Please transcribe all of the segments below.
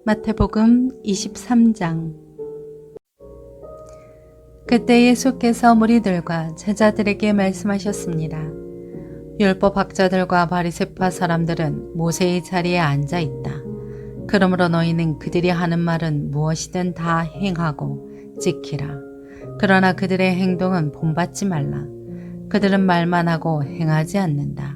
마태복음 23장. 그때 예수께서 무리들과 제자들에게 말씀하셨습니다. 율법 학자들과 바리새파 사람들은 모세의 자리에 앉아 있다. 그러므로 너희는 그들이 하는 말은 무엇이든 다 행하고 지키라. 그러나 그들의 행동은 본받지 말라. 그들은 말만 하고 행하지 않는다.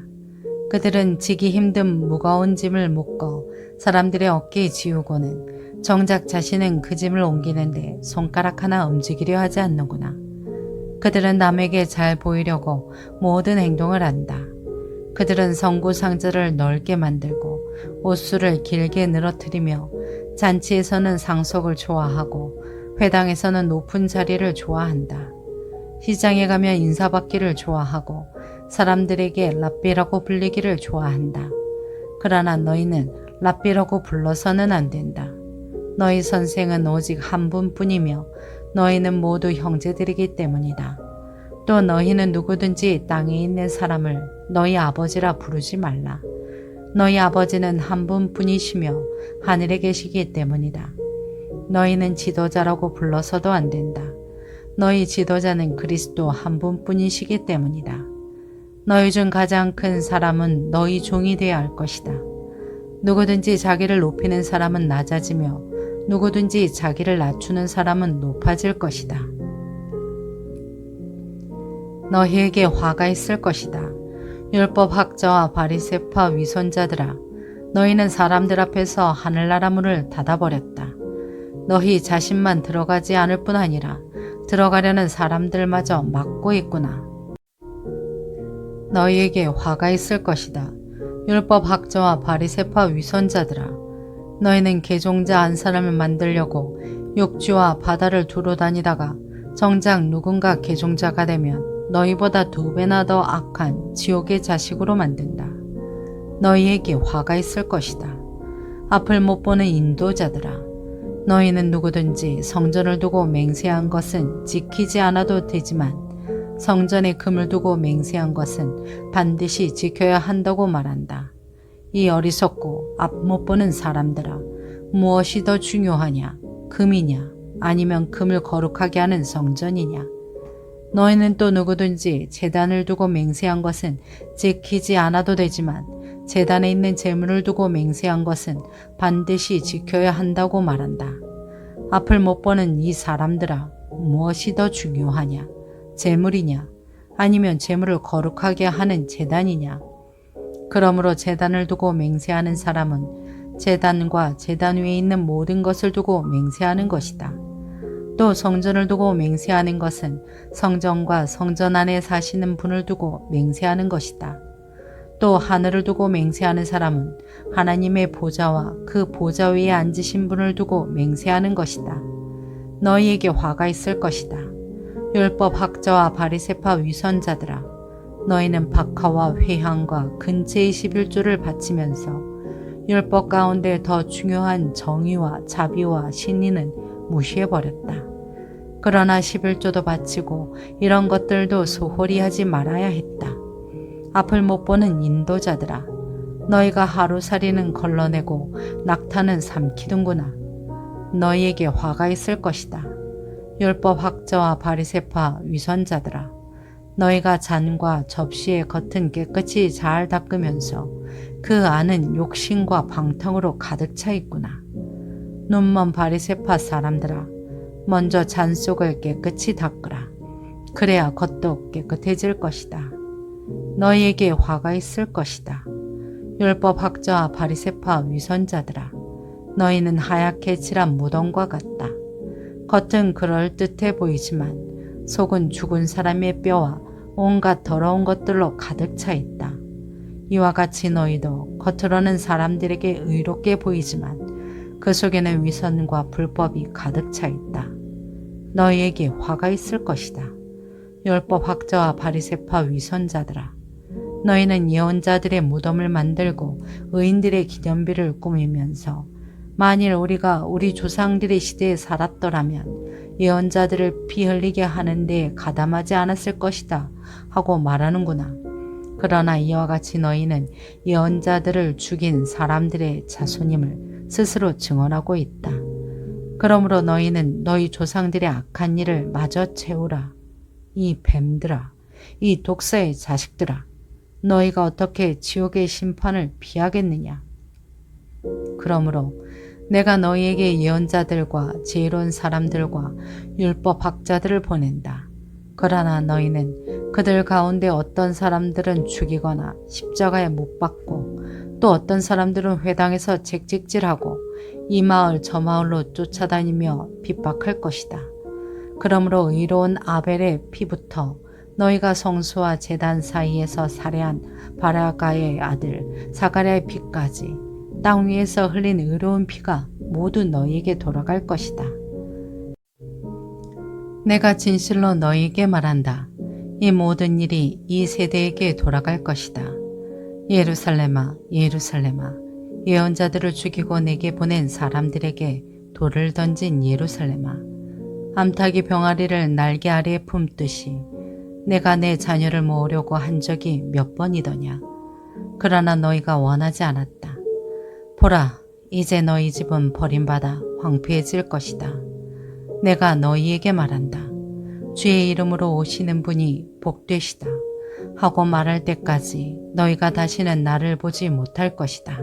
그들은 지기 힘든 무거운 짐을 묶어 사람들의 어깨에 지우고는 정작 자신은 그 짐을 옮기는데 손가락 하나 움직이려 하지 않는구나. 그들은 남에게 잘 보이려고 모든 행동을 한다. 그들은 성구 상자를 넓게 만들고 옷수를 길게 늘어뜨리며 잔치에서는 상속을 좋아하고 회당에서는 높은 자리를 좋아한다. 시장에 가면 인사받기를 좋아하고 사람들에게 랍비라고 불리기를 좋아한다. 그러나 너희는 랍비라고 불러서는 안 된다. 너희 선생은 오직 한 분뿐이며 너희는 모두 형제들이기 때문이다. 또 너희는 누구든지 땅에 있는 사람을 너희 아버지라 부르지 말라. 너희 아버지는 한 분뿐이시며 하늘에 계시기 때문이다. 너희는 지도자라고 불러서도 안 된다. 너희 지도자는 그리스도 한 분뿐이시기 때문이다. 너희 중 가장 큰 사람은 너희 종이 되어야 할 것이다. 누구든지 자기를 높이는 사람은 낮아지며 누구든지 자기를 낮추는 사람은 높아질 것이다. 너희에게 화가 있을 것이다. 율법 학자와 바리새파 위선자들아, 너희는 사람들 앞에서 하늘나라 문을 닫아버렸다. 너희 자신만 들어가지 않을 뿐 아니라 들어가려는 사람들마저 막고 있구나. 너희에게 화가 있을 것이다. 율법 학자와 바리새파 위선자들아, 너희는 개종자 한 사람을 만들려고 육지와 바다를 두루 다니다가 정작 누군가 개종자가 되면 너희보다 2배나 더 악한 지옥의 자식으로 만든다. 너희에게 화가 있을 것이다. 앞을 못 보는 인도자들아, 너희는 누구든지 성전을 두고 맹세한 것은 지키지 않아도 되지만 성전에 금을 두고 맹세한 것은 반드시 지켜야 한다고 말한다. 이 어리석고 앞 못 보는 사람들아, 무엇이 더 중요하냐? 금이냐? 아니면 금을 거룩하게 하는 성전이냐? 너희는 또 누구든지 제단을 두고 맹세한 것은 지키지 않아도 되지만 제단에 있는 제물을 두고 맹세한 것은 반드시 지켜야 한다고 말한다. 앞을 못 보는 이 사람들아, 무엇이 더 중요하냐? 제물이냐? 아니면 제물을 거룩하게 하는 제단이냐? 그러므로 제단을 두고 맹세하는 사람은 제단과 제단 위에 있는 모든 것을 두고 맹세하는 것이다. 또 성전을 두고 맹세하는 것은 성전과 성전 안에 사시는 분을 두고 맹세하는 것이다. 또 하늘을 두고 맹세하는 사람은 하나님의 보좌와 그 보좌 위에 앉으신 분을 두고 맹세하는 것이다. 너희에게 화가 있을 것이다. 율법 학자와 바리새파 위선자들아, 너희는 박하와 회향과 근체의 11조를 바치면서 율법 가운데 더 중요한 정의와 자비와 신의는 무시해버렸다. 그러나 11조도 바치고 이런 것들도 소홀히 하지 말아야 했다. 앞을 못 보는 인도자들아, 너희가 하루살이는 걸러내고 낙타는 삼키는구나. 너희에게 화가 있을 것이다. 율법 학자와 바리새파 위선자들아, 너희가 잔과 접시의 겉은 깨끗이 잘 닦으면서 그 안은 욕심과 방탕으로 가득 차 있구나. 눈먼 바리새파 사람들아, 먼저 잔 속을 깨끗이 닦으라. 그래야 겉도 깨끗해질 것이다. 너희에게 화가 있을 것이다. 율법 학자와 바리새파 위선자들아, 너희는 하얗게 칠한 무덤과 같다. 겉은 그럴듯해 보이지만 속은 죽은 사람의 뼈와 온갖 더러운 것들로 가득 차 있다. 이와 같이 너희도 겉으로는 사람들에게 의롭게 보이지만 그 속에는 위선과 불법이 가득 차 있다. 너희에게 화가 있을 것이다. 율법 학자와 바리새파 위선자들아, 너희는 예언자들의 무덤을 만들고 의인들의 기념비를 꾸미면서 만일 우리가 우리 조상들의 시대에 살았더라면 예언자들을 피 흘리게 하는 데에 가담하지 않았을 것이다 하고 말하는구나. 그러나 이와 같이 너희는 예언자들을 죽인 사람들의 자손임을 스스로 증언하고 있다. 그러므로 너희는 너희 조상들의 악한 일을 마저 채우라. 이 뱀들아, 이 독사의 자식들아, 너희가 어떻게 지옥의 심판을 피하겠느냐? 그러므로 내가 너희에게 예언자들과 지혜로운 사람들과 율법학자들을 보낸다. 그러나 너희는 그들 가운데 어떤 사람들은 죽이거나 십자가에 못 박고 또 어떤 사람들은 회당에서 채찍질하고 이 마을 저 마을로 쫓아다니며 핍박할 것이다. 그러므로 의로운 아벨의 피부터 너희가 성수와 제단 사이에서 살해한 바라가의 아들 사가랴의 피까지 땅 위에서 흘린 의로운 피가 모두 너희에게 돌아갈 것이다. 내가 진실로 너희에게 말한다. 이 모든 일이 이 세대에게 돌아갈 것이다. 예루살렘아, 예루살렘아, 예언자들을 죽이고 내게 보낸 사람들에게 돌을 던진 예루살렘아, 암탉이 병아리를 날개 아래에 품듯이 내가 내 자녀를 모으려고 한 적이 몇 번이더냐. 그러나 너희가 원하지 않았다. 보라, 이제 너희 집은 버림받아 황폐해질 것이다. 내가 너희에게 말한다. 주의 이름으로 오시는 분이 복되시다 하고 말할 때까지 너희가 다시는 나를 보지 못할 것이다.